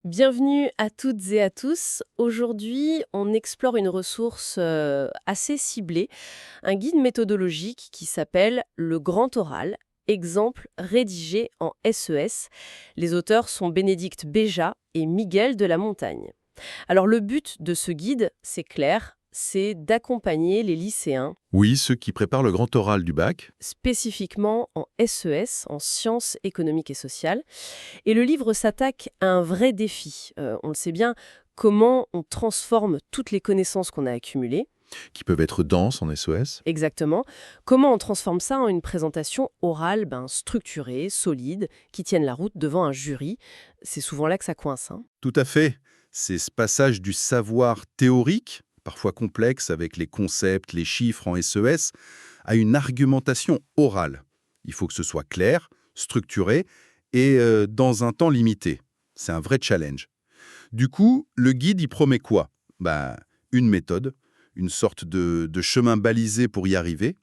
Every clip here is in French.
Bienvenue à toutes et à tous. Aujourd'hui, on explore une ressource assez ciblée, un guide méthodologique qui s'appelle Le Grand Oral, exemple rédigé en SES. Les auteurs sont Bénédicte Béja et Miguel de la Montagne. Alors le but de ce guide, c'est clair, c'est d'accompagner les lycéens, Oui, ceux qui préparent le grand oral du bac. spécifiquement en SES, en sciences économiques et sociales. Et le livre s'attaque à un vrai défi. On le sait bien, comment on transforme toutes les connaissances qu'on a accumulées. Qui peuvent être denses en SOS. Exactement. Comment on transforme ça en une présentation orale structurée, solide, qui tienne la route devant un jury. C'est souvent là que ça coince, hein. Tout à fait. C'est ce passage du savoir théorique, parfois complexe avec les concepts, les chiffres en SES, à une argumentation orale. Il faut que ce soit clair, structuré et dans un temps limité. C'est un vrai challenge. Du coup, le guide y promet quoi? Une méthode, une sorte de chemin balisé pour y arriver.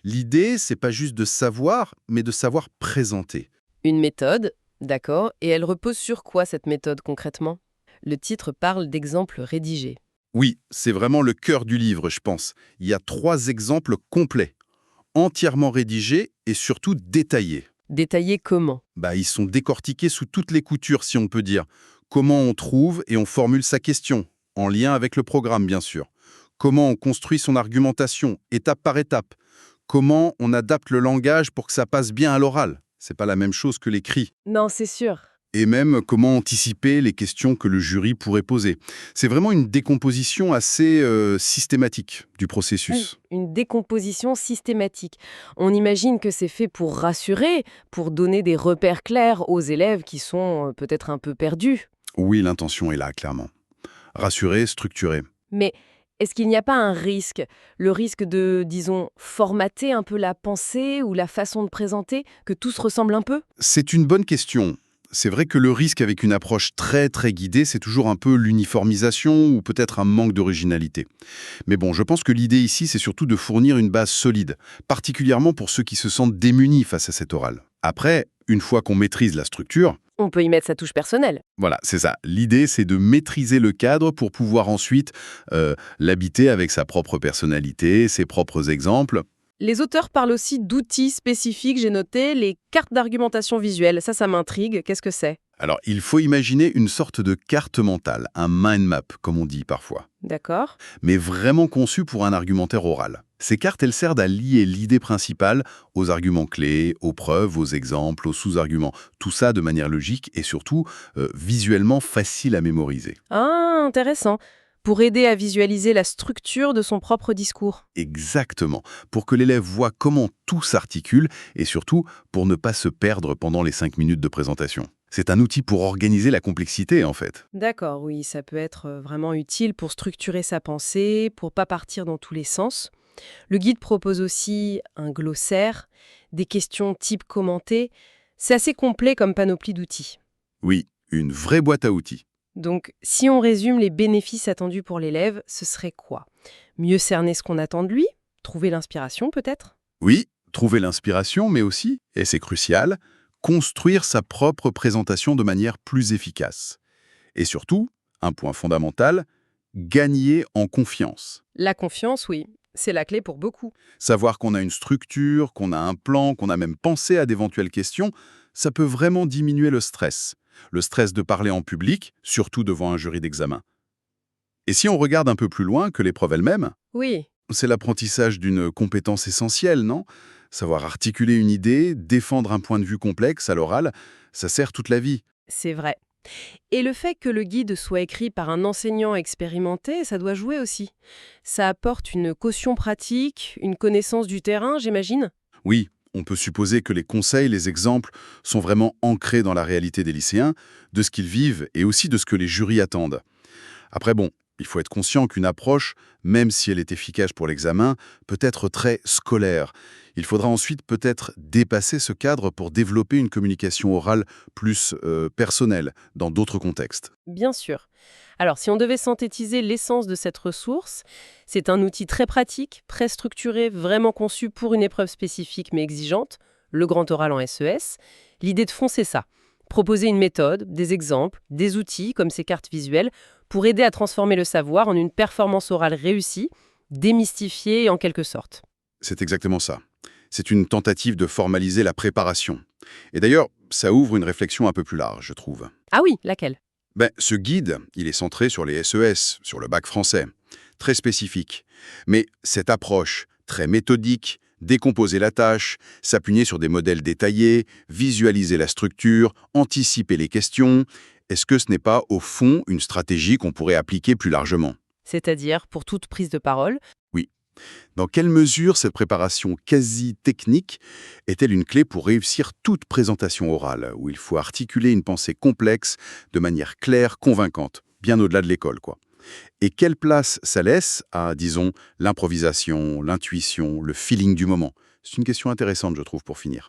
L'idée, c'est pas juste de savoir, mais de savoir présenter. Une méthode, d'accord, et elle repose sur quoi cette méthode concrètement? Le titre parle d'exemples rédigés. Oui, c'est vraiment le cœur du livre, je pense. Il y a 3 exemples complets, entièrement rédigés et surtout détaillés. Détaillés comment? Ils sont décortiqués sous toutes les coutures, si on peut dire. Comment on trouve et on formule sa question, en lien avec le programme, bien sûr. Comment on construit son argumentation, étape par étape. Comment on adapte le langage pour que ça passe bien à l'oral. C'est pas la même chose que l'écrit. Non, c'est sûr. Et même comment anticiper les questions que le jury pourrait poser. C'est vraiment une décomposition assez systématique du Oui, processus. une décomposition systématique. On imagine que c'est fait pour rassurer, pour donner des repères clairs aux élèves qui sont peut-être un peu perdus. Oui, l'intention est là, clairement. Rassurer, structurer. Mais est-ce qu'il n'y a pas un risque? Le risque de, disons, formater un peu la pensée ou la façon de présenter, que tout se ressemble un peu? C'est une bonne question. C'est vrai que le risque avec une approche très très guidée, c'est toujours un peu l'uniformisation ou peut-être un manque d'originalité. Mais bon, je pense que l'idée ici, c'est surtout de fournir une base solide, particulièrement pour ceux qui se sentent démunis face à cet oral. Après, une fois qu'on maîtrise la structure, On peut y mettre sa touche personnelle. voilà, c'est ça. L'idée, c'est de maîtriser le cadre pour pouvoir ensuite l'habiter avec sa propre personnalité, ses propres exemples. Les auteurs parlent aussi d'outils spécifiques, j'ai noté, les cartes d'argumentation visuelle. Ça m'intrigue. Qu'est-ce que c'est? Alors, il faut imaginer une sorte de carte mentale, un mind map, comme on dit parfois, D'accord. mais vraiment conçue pour un argumentaire oral. Ces cartes, elles servent à lier l'idée principale aux arguments clés, aux preuves, aux exemples, aux sous-arguments. Tout ça de manière logique et surtout visuellement facile à mémoriser. Ah, intéressant. Pour aider à visualiser la structure de son propre discours. Exactement, pour que l'élève voit comment tout s'articule et surtout pour ne pas se perdre pendant les 5 minutes de présentation. C'est un outil pour organiser la complexité en fait. D'accord, oui, ça peut être vraiment utile pour structurer sa pensée, pour pas partir dans tous les sens. Le guide propose aussi un glossaire, des questions type commenté. C'est assez complet comme panoplie d'outils. Oui, une vraie boîte à outils. Donc, si on résume les bénéfices attendus pour l'élève, ce serait quoi? Mieux cerner ce qu'on attend de lui? Trouver l'inspiration peut-être? Oui, trouver l'inspiration, mais aussi, et c'est crucial, construire sa propre présentation de manière plus efficace. Et surtout, un point fondamental, gagner en confiance. La confiance, oui, c'est la clé pour beaucoup. Savoir qu'on a une structure, qu'on a un plan, qu'on a même pensé à d'éventuelles questions, ça peut vraiment diminuer le stress. Le stress de parler en public, surtout devant un jury d'examen. Et si on regarde un peu plus loin que l'épreuve elle-même, Oui, c'est l'apprentissage d'une compétence essentielle, non? Savoir articuler une idée, défendre un point de vue complexe à l'oral, ça sert toute la vie. c'est vrai. Et le fait que le guide soit écrit par un enseignant expérimenté, ça doit jouer aussi. Ça apporte une caution pratique, une connaissance du terrain, j'imagine? Oui, on peut supposer que les conseils, les exemples sont vraiment ancrés dans la réalité des lycéens, de ce qu'ils vivent et aussi de ce que les jurys attendent. Après, bon, il faut être conscient qu'une approche, même si elle est efficace pour l'examen, peut être très scolaire. Il faudra ensuite peut-être dépasser ce cadre pour développer une communication orale plus personnelle dans d'autres contextes. Bien sûr. Alors, si on devait synthétiser l'essence de cette ressource, c'est un outil très pratique, très structuré, vraiment conçu pour une épreuve spécifique mais exigeante, le grand oral en SES. L'idée de fond, c'est ça. Proposer une méthode, des exemples, des outils comme ces cartes visuelles pour aider à transformer le savoir en une performance orale réussie, démystifiée en quelque sorte. C'est exactement ça. C'est une tentative de formaliser la préparation. Et d'ailleurs, ça ouvre une réflexion un peu plus large, je trouve. Ah oui, laquelle? Ce guide, il est centré sur les SES, sur le bac français. Très spécifique. Mais cette approche, très méthodique, décomposer la tâche, s'appuyer sur des modèles détaillés, visualiser la structure, anticiper les questions, est-ce que ce n'est pas, au fond, une stratégie qu'on pourrait appliquer plus largement? C'est-à-dire pour toute prise de parole. Oui. Dans quelle mesure cette préparation quasi technique est-elle une clé pour réussir toute présentation orale, où il faut articuler une pensée complexe de manière claire, convaincante, bien au-delà de l'école, quoi? Et quelle place ça laisse à, disons, l'improvisation, l'intuition, le feeling du moment? C'est une question intéressante, je trouve, pour finir.